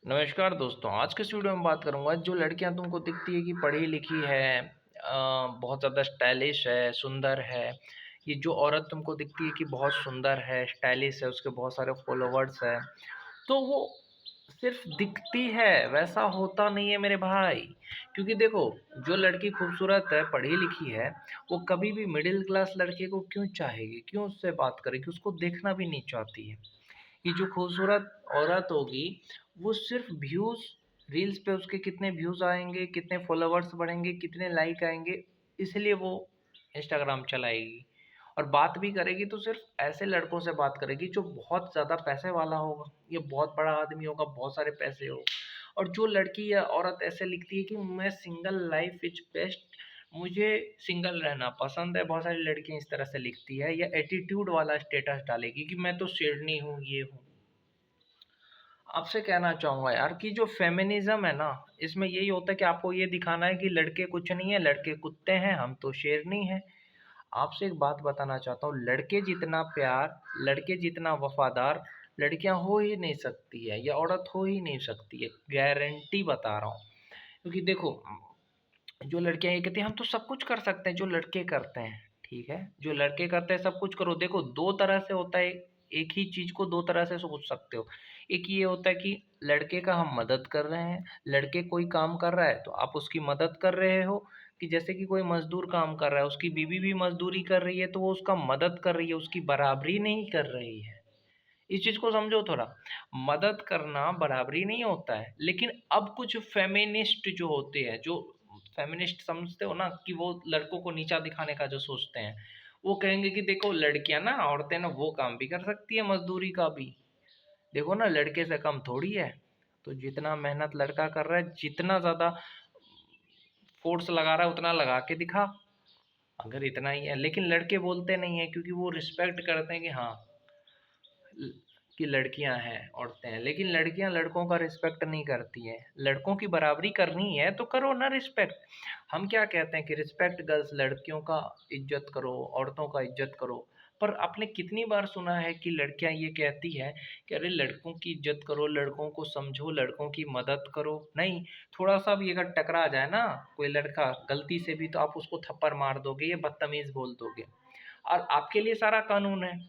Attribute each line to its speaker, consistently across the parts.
Speaker 1: नमस्कार दोस्तों, आज के इस वीडियो में बात करूंगा जो लड़कियां तुमको दिखती है कि पढ़ी लिखी है, बहुत ज़्यादा स्टाइलिश है, सुंदर है। ये जो औरत तुमको दिखती है कि बहुत सुंदर है, स्टाइलिश है, उसके बहुत सारे फॉलोवर्स हैं, तो वो सिर्फ दिखती है, वैसा होता नहीं है मेरे भाई। क्योंकि देखो, जो लड़की खूबसूरत है, पढ़ी लिखी है, वो कभी भी मिडिल क्लास लड़के को क्यों चाहेगी, क्यों उससे बात करेगी, उसको देखना भी नहीं चाहती है। कि जो खूबसूरत औरत होगी वो सिर्फ व्यूज़, रील्स पे उसके कितने व्यूज़ आएंगे, कितने फॉलोवर्स बढ़ेंगे, कितने लाइक आएंगे, इसलिए वो इंस्टाग्राम चलाएगी। और बात भी करेगी तो सिर्फ ऐसे लड़कों से बात करेगी जो बहुत ज़्यादा पैसे वाला होगा, ये बहुत बड़ा आदमी होगा, बहुत सारे पैसे हो। और जो लड़की या औरत ऐसे लिखती है कि मैं सिंगल लाइफ इज बेस्ट, मुझे सिंगल रहना पसंद है, बहुत सारी लड़कियां इस तरह से लिखती है, या एटीट्यूड वाला स्टेटस डालेगी कि मैं तो शेरनी हूँ, ये हूँ। आपसे कहना चाहूँगा यार कि जो फेमिनिज्म है ना, इसमें यही होता है कि आपको ये दिखाना है कि लड़के कुछ नहीं है, लड़के कुत्ते हैं, हम तो शेरनी हैं। आपसे एक बात बताना चाहता हूँ, लड़के जितना प्यार, लड़के जितना वफादार लड़कियां हो ही नहीं सकती है, या औरत हो ही नहीं सकती है, गारंटी बता रहा हूँ। क्योंकि देखो, जो लड़कियां ये कहती हैं हम तो सब कुछ कर सकते हैं जो लड़के करते हैं। ठीक है, जो लड़के करते हैं सब कुछ करो। देखो, दो तरह से होता है, एक ही चीज को दो तरह से सोच सकते हो। एक ये होता है कि लड़के का हम मदद कर रहे हैं, लड़के कोई काम कर रहा है तो आप उसकी मदद कर रहे हो। कि जैसे कि कोई मजदूर काम कर रहा है, उसकी बीवी भी मजदूरी कर रही है, तो वो उसका मदद कर रही है, उसकी बराबरी नहीं कर रही है। इस चीज को समझो थोड़ा। मदद करना बराबरी नहीं होता है। लेकिन अब कुछ फेमिनिस्ट जो होते हैं, जो फेमिनिस्ट समझते हो ना, कि वो लड़कों को नीचा दिखाने का जो सोचते हैं, वो कहेंगे कि देखो लड़कियां ना, औरतें ना, वो काम भी कर सकती है, मजदूरी का भी। देखो ना, लड़के से कम थोड़ी है। तो जितना मेहनत लड़का कर रहा है, जितना ज्यादा फोर्स लगा रहा है, उतना लगा के दिखा। अगर इतना ही है, लेकिन लड़के बोलते नहीं है, क्योंकि वो रिस्पेक्ट करते हैं कि हाँ, ल- कि लड़कियां हैं, औरतें हैं। लेकिन लड़कियां लड़कों का रिस्पेक्ट नहीं करती हैं। लड़कों की बराबरी करनी है तो करो ना रिस्पेक्ट। हम क्या कहते हैं कि रिस्पेक्ट गर्ल्स, लड़कियों का इज्जत करो, औरतों का इज्जत करो। पर आपने कितनी बार सुना है कि लड़कियां ये कहती है कि अरे लड़कों की इज्जत करो, लड़कों को समझो, लड़कों की मदद करो। नहीं, थोड़ा सा भी अगर टकरा जाए ना कोई लड़का गलती से भी, तो आप उसको थप्पड़ मार दोगे, ये बदतमीज बोल दोगे। और आपके लिए सारा कानून है।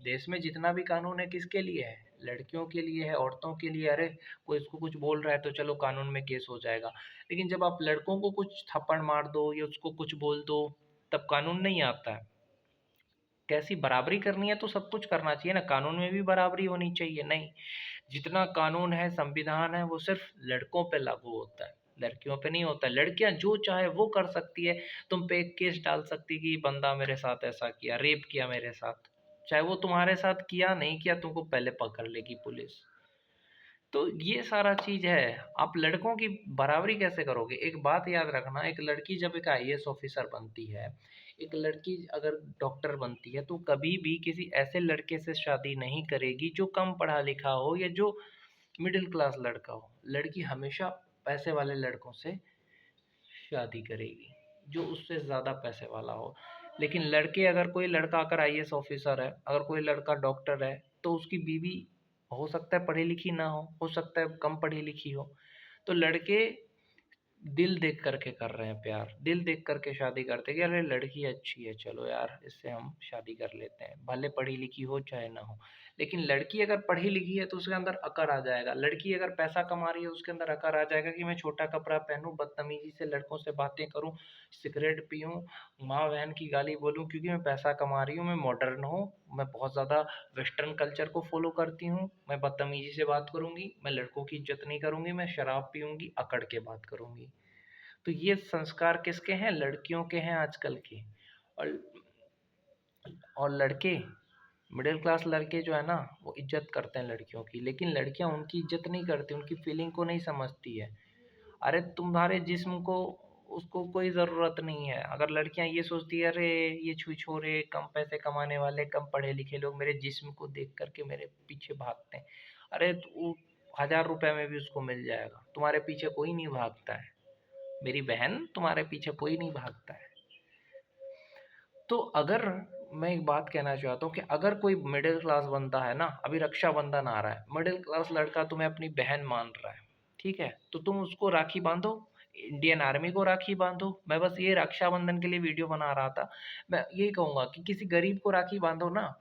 Speaker 1: देश में जितना भी कानून है किसके लिए है? लड़कियों के लिए है, औरतों के लिए। अरे, कोई इसको कुछ बोल रहा है तो चलो कानून में केस हो जाएगा। लेकिन जब आप लड़कों को कुछ थप्पड़ मार दो या उसको कुछ बोल दो, तब कानून नहीं आता है। कैसी बराबरी करनी है तो सब कुछ करना चाहिए ना, कानून में भी बराबरी होनी चाहिए। नहीं, जितना कानून है, संविधान है, वो सिर्फ लड़कों पे लागू होता है, लड़कियों पे नहीं होता है। लड़कियां जो चाहे वो कर सकती है। तुम पे एक केस डाल सकती है कि बंदा मेरे साथ ऐसा किया, रेप किया मेरे साथ। चाहे वो तुम्हारे साथ किया नहीं किया, तुमको पहले पकड़ लेगी पुलिस। तो ये सारा चीज है। आप लड़कों की बराबरी कैसे करोगे? एक बात याद रखना, एक लड़की जब एक आईएएस ऑफिसर बनती है, एक लड़की अगर डॉक्टर बनती है, तो कभी भी किसी ऐसे लड़के से शादी नहीं करेगी जो कम पढ़ा लिखा हो या जो मिडिल क्लास लड़का हो। लड़की हमेशा पैसे वाले लड़कों से शादी करेगी, जो उससे ज़्यादा पैसे वाला हो। लेकिन लड़के, अगर कोई लड़का अगर आईएएस ऑफिसर है, अगर कोई लड़का डॉक्टर है, तो उसकी बीवी हो सकता है पढ़ी लिखी ना हो सकता है कम पढ़ी लिखी हो। तो लड़के दिल देख करके कर रहे हैं प्यार, दिल देख करके शादी करते हैं कि अरे लड़की अच्छी है, चलो यार इससे हम शादी कर लेते हैं, भले पढ़ी लिखी हो चाहे ना हो। लेकिन लड़की अगर पढ़ी लिखी है तो उसके अंदर अकड़ आ जाएगा। लड़की अगर पैसा कमा रही है, उसके अंदर अकड़ आ जाएगा कि मैं छोटा कपड़ा पहनूं, बदतमीजी से लड़कों से बातें करूं, सिगरेट पीऊं, माँ बहन की गाली बोलूं, क्योंकि मैं पैसा कमा रही हूँ, मैं मॉडर्न हूँ, मैं बहुत ज़्यादा वेस्टर्न कल्चर को फॉलो करती हूँ, मैं बदतमीजी से बात करूंगी, मैं लड़कों की इज्जत नहीं करूंगी, मैं शराब पीऊंगी, अकड़ के बात करूंगी। तो ये संस्कार किसके हैं? लड़कियों के हैं आजकल के। और लड़के, मिडिल क्लास लड़के जो है ना, वो इज्जत करते हैं लड़कियों की, लेकिन लड़कियां उनकी इज्जत नहीं करती, उनकी फीलिंग को नहीं समझती है। अरे तुम्हारे जिस्म को, उसको कोई ज़रूरत नहीं है। अगर लड़कियां ये सोचती है अरे ये छुई छोरे, कम पैसे कमाने वाले, कम पढ़े लिखे लोग मेरे जिस्म को देख करके मेरे पीछे भागते हैं, अरे तो 1000 रुपये में भी उसको मिल जाएगा, तुम्हारे पीछे कोई नहीं भागता है। मेरी बहन, तुम्हारे पीछे कोई नहीं भागता है। तो अगर मैं एक बात कहना चाहता हूँ कि अगर कोई मिडिल क्लास बंदा है ना, अभी रक्षाबंधन आ रहा है, मिडिल क्लास लड़का तुम्हें अपनी बहन मान रहा है, ठीक है, तो तुम उसको राखी बांधो, इंडियन आर्मी को राखी बांधो। मैं बस ये रक्षाबंधन के लिए वीडियो बना रहा था। मैं यही कहूंगा कि किसी गरीब को राखी बांधो ना,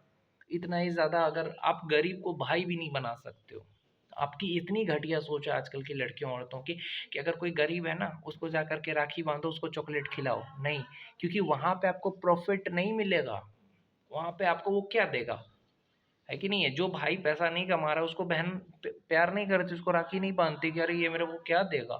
Speaker 1: इतना ही ज्यादा। अगर आप गरीब को भाई भी नहीं बना सकते हो, आपकी इतनी घटिया सोच है आजकल की लड़कियों औरतों की, कि अगर कोई गरीब है ना, उसको जा करके राखी बांधो, उसको चॉकलेट खिलाओ, नहीं, क्योंकि वहां पे आपको प्रॉफिट नहीं मिलेगा। वहां पे आपको वो क्या देगा, है कि नहीं है? जो भाई पैसा नहीं कमा रहा उसको बहन प्यार नहीं करती, उसको राखी नहीं बांधती कि अरे ये मेरे को क्या देगा।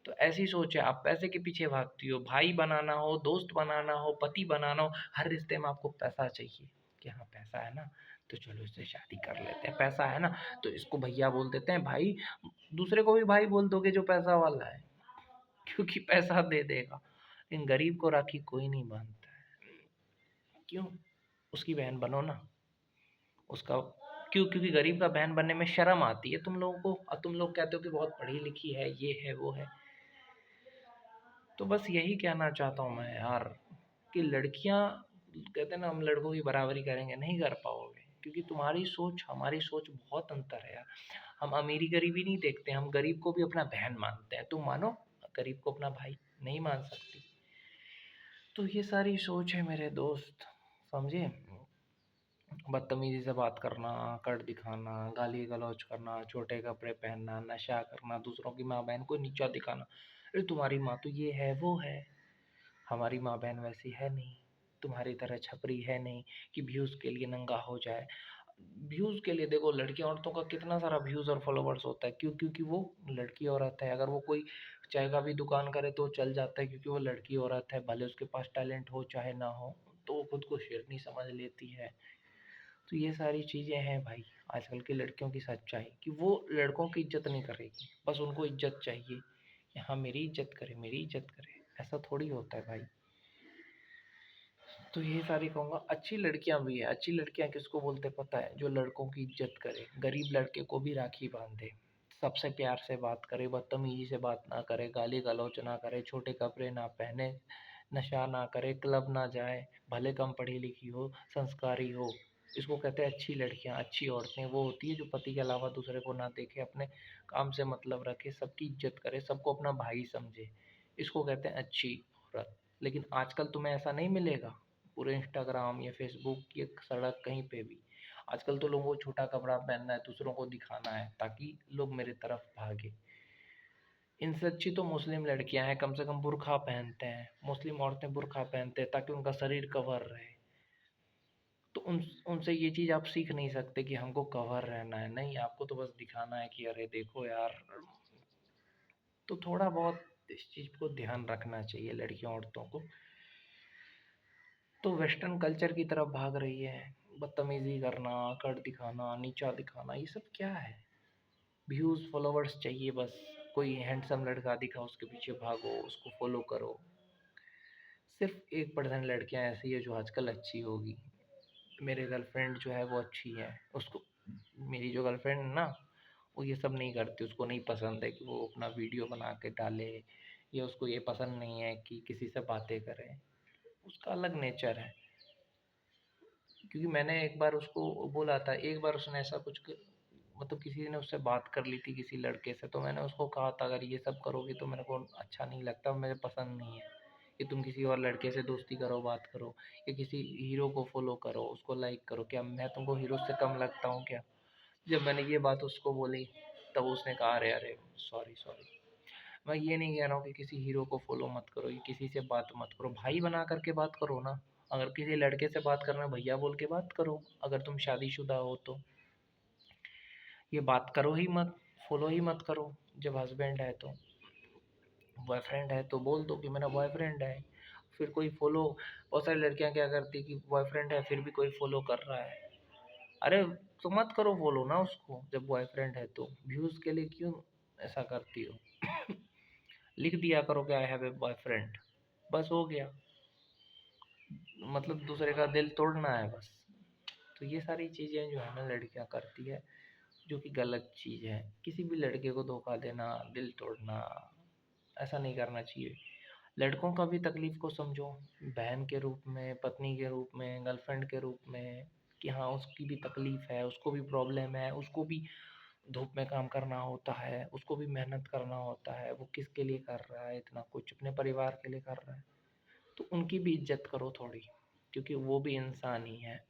Speaker 1: तो ऐसी सोच है, आप पैसे के पीछे भागती हो। भाई बनाना हो, दोस्त बनाना हो, पति बनाना हो, हर रिश्ते में आपको पैसा चाहिए। कि हाँ पैसा है ना, तो चलो इससे शादी कर लेते हैं, पैसा है ना, तो इसको भैया बोल देते हैं, भाई दूसरे को भी भाई बोल दोगे जो पैसा वाला है, क्योंकि पैसा दे देगा। लेकिन गरीब को राखी कोई नहीं बांधता है। क्यों? उसकी बहन बनो ना, उसका। क्यों? क्योंकि गरीब का बहन बनने में शर्म आती है तुम लोगों को, और तुम लोग कहते हो कि बहुत पढ़ी लिखी है, ये है वो है। तो बस यही कहना चाहता हूँ मैं यार, कि लड़कियां, कहते हैं ना हम लड़कों की बराबरी करेंगे, नहीं कर पाओगे, क्योंकि तुम्हारी सोच हमारी सोच बहुत अंतर है यार। हम अमीरी गरीबी नहीं देखते, हम गरीब को भी अपना बहन मानते हैं, तुम मानो गरीब को अपना भाई नहीं मान सकती। तो ये सारी सोच है मेरे दोस्त, समझे? बदतमीजी से बात करना, कट दिखाना, गाली गलौज करना, छोटे कपड़े पहनना, नशा करना, दूसरों की माँ बहन को नीचा दिखाना। अरे तुम्हारी माँ तो ये है वो है, हमारी माँ बहन वैसी है नहीं, तुम्हारी तरह छपरी है नहीं कि व्यूज़ के लिए नंगा हो जाए। व्यूज़ के लिए देखो, लड़की औरतों का कितना सारा व्यूज़ और फॉलोवर्स होता है, क्यों? क्योंकि वो लड़की औरत है। अगर वो कोई चाय का भी दुकान करे तो चल जाता है, क्योंकि वो लड़की औरत है, भले उसके पास टैलेंट हो चाहे ना हो, तो वो खुद को शेरनी समझ लेती है। तो ये सारी चीज़ें हैं भाई, आजकल की लड़कियों की सच्चाई, कि वो लड़कों की इज्जत नहीं करेगी, बस उनको इज्जत चाहिए कि हाँ मेरी इज्जत करे, मेरी इज्जत करे। ऐसा थोड़ी होता है भाई। तो ये सारी कहूँगा, अच्छी लड़कियां भी है। अच्छी लड़कियां किसको बोलते पता है? जो लड़कों की इज्जत करे, गरीब लड़के को भी राखी बांधे, सबसे प्यार से बात करे, बदतमीजी से बात ना करे, गाली गलौच ना करे, छोटे कपड़े ना पहने, नशा ना करे, क्लब ना जाए, भले कम पढ़ी लिखी हो, संस्कारी हो। इसको कहते हैं अच्छी लड़कियां। अच्छी औरतें वो होती है जो पति के अलावा दूसरे को ना देखे, अपने काम से मतलब रखे, सबकी इज्जत करे, सबको अपना भाई समझे। इसको कहते हैं अच्छी औरत। लेकिन आजकल तुम्हें ऐसा नहीं मिलेगा, पूरे इंस्टाग्राम या फेसबुक या सड़क कहीं पे भी। आजकल तो लोगों को छोटा कपड़ा पहनना है, दूसरों को दिखाना है ताकि लोग मेरी तरफ भागे। इनसे अच्छी तो मुस्लिम लड़कियां हैं, कम से कम बुर्का पहनते हैं, मुस्लिम औरतें बुर्का पहनते हैं ताकि उनका शरीर कवर रहे। तो उनसे ये चीज़ आप सीख नहीं सकते कि हमको कवर रहना है, नहीं, आपको तो बस दिखाना है कि अरे देखो यार। तो थोड़ा बहुत इस चीज़ को ध्यान रखना चाहिए लड़कियों औरतों को। तो वेस्टर्न कल्चर की तरफ भाग रही है, बदतमीजी करना, कट दिखाना, नीचा दिखाना, ये सब क्या है? व्यूज़ फॉलोवर्स चाहिए बस। कोई हैंडसम लड़का दिखा उसके पीछे भागो, उसको फॉलो करो। सिर्फ 1% लड़कियां ऐसी है जो आजकल अच्छी होगी। मेरे गर्लफ्रेंड जो है वो अच्छी है, उसको, मेरी जो गर्लफ्रेंड है ना, वो ये सब नहीं करती। उसको नहीं पसंद है कि वो अपना वीडियो बना के डाले, या उसको ये पसंद नहीं है कि किसी से बातें करे। उसका अलग नेचर है। क्योंकि मैंने एक बार उसको बोला था, एक बार उसने ऐसा मतलब किसी ने उससे बात कर ली थी किसी लड़के से, तो मैंने उसको कहा था अगर ये सब करोगी तो मेरे को अच्छा नहीं लगता, मुझे पसंद नहीं है कि तुम किसी और लड़के से दोस्ती करो, बात करो, या किसी हीरो को फॉलो करो, उसको लाइक करो। क्या मैं तुमको हीरो से कम लगता हूँ क्या? जब मैंने ये बात उसको बोली, तब उसने कहा अरे अरे सॉरी सॉरी। मैं ये नहीं कह रहा हूँ कि किसी हीरो को फॉलो मत करो, या किसी से बात मत करो, भाई बना करके बात करो ना। अगर किसी लड़के से बात करना है, भैया बोल के बात करो। अगर तुम शादीशुदा हो तो ये बात करो ही मत, फॉलो ही मत करो। जब हस्बैंड है तो, बॉयफ्रेंड है तो बोल दो कि मेरा बॉयफ्रेंड है। फिर कोई फॉलो, बहुत सारी लड़कियां क्या करती कि बॉयफ्रेंड है फिर भी कोई फॉलो कर रहा है। अरे तो मत करो फॉलो ना उसको, जब बॉयफ्रेंड है तो व्यूज के लिए क्यों ऐसा करती हो? लिख दिया करो कि आई हैव ए बॉयफ्रेंड, बस हो गया। मतलब दूसरे का दिल तोड़ना है बस। तो ये सारी चीज़ें जो है ना लड़कियां करती है, जो कि गलत चीज़ है। किसी भी लड़के को धोखा देना, दिल तोड़ना, ऐसा नहीं करना चाहिए। लड़कों का भी तकलीफ़ को समझो, बहन के रूप में, पत्नी के रूप में, गर्लफ्रेंड के रूप में, कि हाँ, उसकी भी तकलीफ़ है, उसको भी प्रॉब्लम है, उसको भी धूप में काम करना होता है, उसको भी मेहनत करना होता है, वो किसके लिए कर रहा है इतना कुछ? अपने परिवार के लिए कर रहा है। तो उनकी भी इज़्ज़त करो थोड़ी, क्योंकि वो भी इंसान ही हैं।